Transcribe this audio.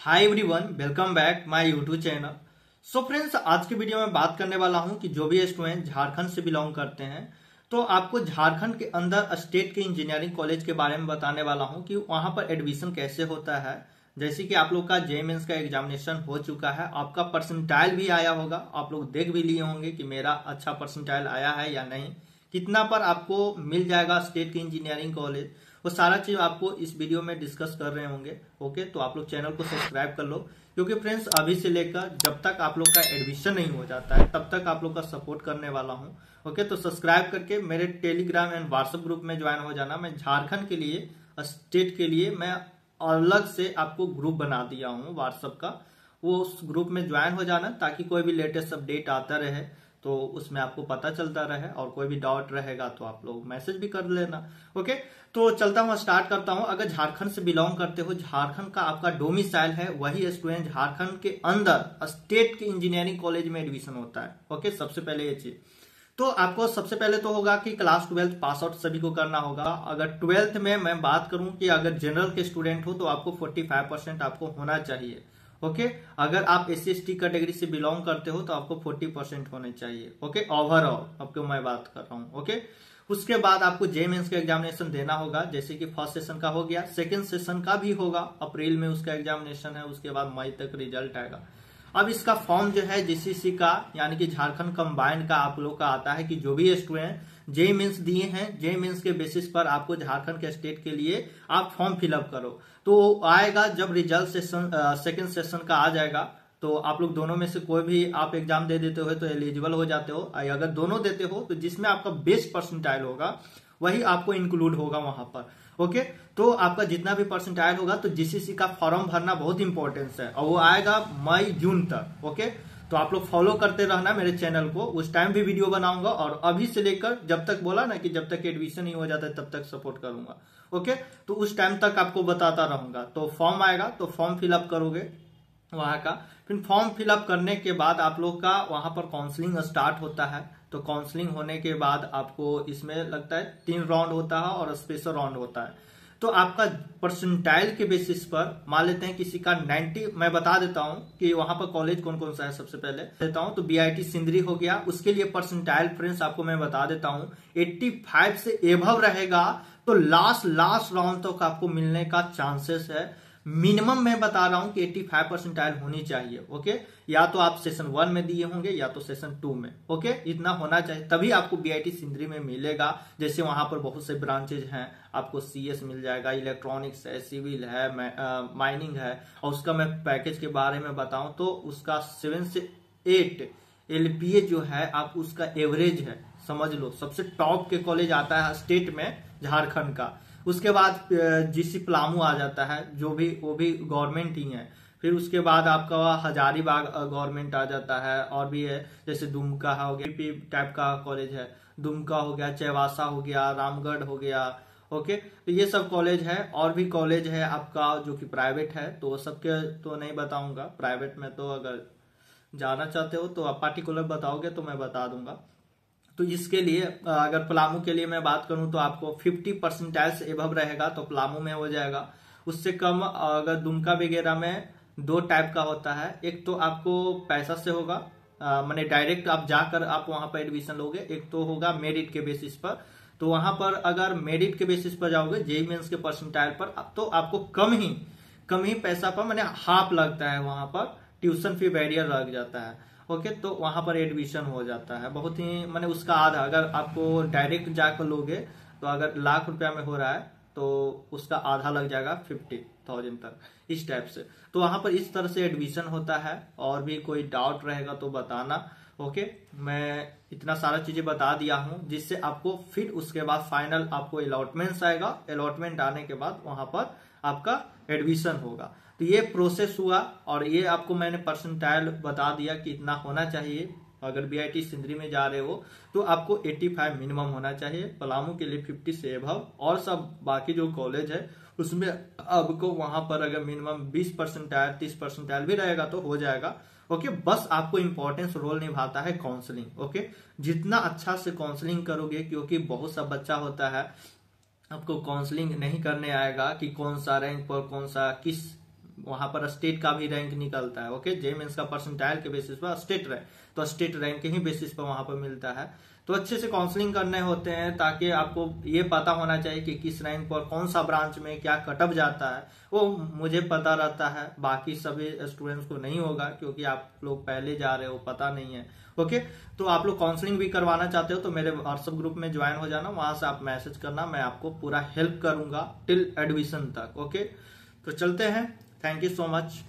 Hi everyone, welcome back my YouTube channel. So friends, आज की video में बात करने वाला हूं कि जो भी स्टूडेंट झारखंड से बिलोंग करते हैं तो आपको झारखंड के अंदर स्टेट के इंजीनियरिंग कॉलेज के बारे में बताने वाला हूं कि वहां पर एडमिशन कैसे होता है। जैसे कि आप लोग का जेईई मेंस का एग्जामिनेशन हो चुका है, आपका परसेंटाइल भी आया होगा, आप लोग देख भी लिए होंगे कि मेरा अच्छा परसेंटाइल आया है या नहीं, कितना पर आपको मिल जाएगा स्टेट के इंजीनियरिंग कॉलेज, वो सारा चीज आपको इस वीडियो में डिस्कस कर रहे होंगे। ओके, तो आप लोग चैनल को सब्सक्राइब कर लो, क्योंकि फ्रेंड्स अभी से लेकर जब तक आप लोग का एडमिशन नहीं हो जाता है तब तक आप लोग का सपोर्ट करने वाला हूं। ओके, तो सब्सक्राइब करके मेरे टेलीग्राम एंड व्हाट्सएप ग्रुप में ज्वाइन हो जाना। मैं झारखंड के लिए, स्टेट के लिए मैं अलग से आपको ग्रुप बना दिया हूँ व्हाट्सएप का, वो उस ग्रुप में ज्वाइन हो जाना ताकि कोई भी लेटेस्ट अपडेट आता रहे तो उसमें आपको पता चलता रहे, और कोई भी डाउट रहेगा तो आप लोग मैसेज भी कर लेना। ओके, तो चलता हूँ, स्टार्ट करता हूँ। अगर झारखंड से बिलोंग करते हो, झारखंड का आपका डोमिसाइल है, वही स्टूडेंट झारखंड के अंदर स्टेट के इंजीनियरिंग कॉलेज में एडमिशन होता है। ओके, सबसे पहले ये चीज तो आपको सबसे पहले तो होगा कि क्लास 12 पास आउट सभी को करना होगा। अगर 12th में मैं बात करूं कि अगर जनरल के स्टूडेंट हो तो आपको 45% आपको होना चाहिए। ओके, अगर आप SC/ST कैटेगरी से बिलोंग करते हो तो आपको 40% होने चाहिए। ओके, ओवरऑल आपको मैं बात कर रहा हूँ। ओके, उसके बाद आपको जेईई मेंस का एग्जामिनेशन देना होगा। जैसे कि फर्स्ट सेशन का हो गया, सेकंड सेशन का भी होगा, अप्रैल में उसका एग्जामिनेशन है, उसके बाद मई तक रिजल्ट आएगा। अब इसका फॉर्म जो है जीसीसी का यानी कि झारखंड कंबाइंड का आप लोग का आता है कि जो भी स्टूडेंट जेईई मेंस दिए हैं, जेईई मेंस के बेसिस पर आपको झारखंड के स्टेट के लिए आप फॉर्म फिलअप करो। तो आएगा जब रिजल्ट सेशन सेकेंड सेशन का आ जाएगा तो आप लोग दोनों में से कोई भी आप एग्जाम दे देते हो तो एलिजिबल हो जाते हो। अगर दोनों देते हो तो जिसमें आपका बेस्ट परसेंटाइल होगा वही आपको इंक्लूड होगा वहां पर। ओके, तो आपका जितना भी परसेंटाइल होगा तो जीसीसी का फॉर्म भरना बहुत इंपॉर्टेंस है, और वो आएगा मई जून तक। ओके, तो आप लोग फॉलो करते रहना मेरे चैनल को, उस टाइम भी वीडियो बनाऊंगा, और अभी से लेकर जब तक बोला ना कि जब तक एडमिशन नहीं हो जाता है तब तक सपोर्ट करूंगा। ओके, तो उस टाइम तक आपको बताता रहूंगा। तो फॉर्म आएगा तो फॉर्म फिलअप करोगे वहां का, फिर फॉर्म फिलअप करने के बाद आप लोग का वहां पर काउंसलिंग स्टार्ट होता है। तो काउंसलिंग होने के बाद आपको इसमें लगता है 3 राउंड होता है और स्पेशल राउंड होता है। तो आपका परसेंटाइल के बेसिस पर मान लेते हैं किसी का 90, मैं बता देता हूं कि वहां पर कॉलेज कौन कौन सा है। सबसे पहले देता हूं तो BIT सिंदरी हो गया, उसके लिए परसेंटाइल फ्रेंड्स आपको मैं बता देता हूं 85 से एभव रहेगा तो लास्ट राउंड तक आपको मिलने का चांसेस है। मिनिमम मैं बता रहा हूं कि 85 परसेंटाइल होनी चाहिए। ओके, या तो आप सेशन 1 में दिए होंगे या तो सेशन 2 में। ओके, इतना होना चाहिए तभी आपको BIT सिंदरी में मिलेगा। जैसे वहां पर बहुत से ब्रांचेज हैं, आपको CS मिल जाएगा, इलेक्ट्रॉनिक्स है, सिविल है, माइनिंग है, और उसका मैं पैकेज के बारे में बताऊं तो उसका 7 से 8 LPA जो है आप उसका एवरेज है, समझ लो सबसे टॉप के कॉलेज आता है स्टेट में झारखंड का। उसके बाद GC प्लामू आ जाता है, जो भी वो भी गवर्नमेंट ही है। फिर उसके बाद आपका हजारीबाग गवर्नमेंट आ जाता है, और भी है जैसे दुमका हो गया, टाइप का कॉलेज है, दुमका हो गया, चैवासा हो गया, रामगढ़ हो गया। ओके, तो ये सब कॉलेज है, और भी कॉलेज है आपका जो कि प्राइवेट है, तो सबके तो नहीं बताऊंगा। प्राइवेट में तो अगर जाना चाहते हो तो आप पार्टिकुलर बताओगे तो मैं बता दूंगा। तो इसके लिए अगर प्लामू के लिए मैं बात करूं तो आपको 50 परसेंटाइल से एभव रहेगा तो प्लामू में हो जाएगा। उससे कम अगर दुमका वगैरह में 2 टाइप का होता है, एक तो आपको पैसा से होगा, माने डायरेक्ट आप जाकर आप वहां पर एडमिशन लोगे, एक तो होगा मेरिट के बेसिस पर। तो वहां पर अगर मेरिट के बेसिस पर जाओगे जेईई मेंस के परसेंटाइल पर तो आपको कम ही पैसा पर माने हाफ लगता है, वहां पर ट्यूशन फी बैरियर लग जाता है। ओके, तो वहां पर एडमिशन हो जाता है, बहुत ही माने उसका आधा। अगर आपको डायरेक्ट जाकर लोगे तो अगर ₹1,00,000 में हो रहा है तो उसका आधा लग जाएगा 50,000 तक, इस टाइप से। तो वहां पर इस तरह से एडमिशन होता है। और भी कोई डाउट रहेगा तो बताना। ओके, मैं इतना सारा चीजें बता दिया हूं जिससे आपको फिर उसके बाद फाइनल आपको अलॉटमेंट आएगा। अलॉटमेंट आने के बाद वहां पर आपका एडमिशन होगा। तो ये प्रोसेस हुआ, और ये आपको मैंने परसेंटाइल बता दिया कि इतना होना चाहिए। अगर BIT सिंदरी में जा रहे हो तो आपको 85 मिनिमम होना चाहिए, पलामू के लिए 50 से एभव, और सब बाकी जो कॉलेज है उसमें आपको वहां पर अगर मिनिमम 20 परसेंटाइल 30 परसेंटाइल भी रहेगा तो हो जाएगा। ओके, बस आपको इंपॉर्टेंस रोल निभाता है काउंसलिंग। ओके, जितना अच्छा से काउंसलिंग करोगे, क्योंकि बहुत सा बच्चा होता है आपको काउंसलिंग नहीं करने आएगा कि कौन सा रैंक पर कौन सा किस वहां पर स्टेट का भी रैंक निकलता है। ओके, जे मेंस का परसेंटाइल के बेसिस पर स्टेट रैंक, तो स्टेट रैंक के ही बेसिस पर वहां पर मिलता है। तो अच्छे से काउंसलिंग करने होते हैं, ताकि आपको ये पता होना चाहिए कि किस रैंक पर कौन सा ब्रांच में क्या कटअप जाता है, वो मुझे पता रहता है, बाकी सभी स्टूडेंट्स को नहीं होगा, क्योंकि आप लोग पहले जा रहे हो, पता नहीं है। ओके, तो आप लोग काउंसलिंग भी करवाना चाहते हो तो मेरे व्हाट्सएप ग्रुप में ज्वाइन हो जाना, वहां से आप मैसेज करना, मैं आपको पूरा हेल्प करूंगा टिल एडमिशन तक। ओके, तो चलते हैं। Thank you so much.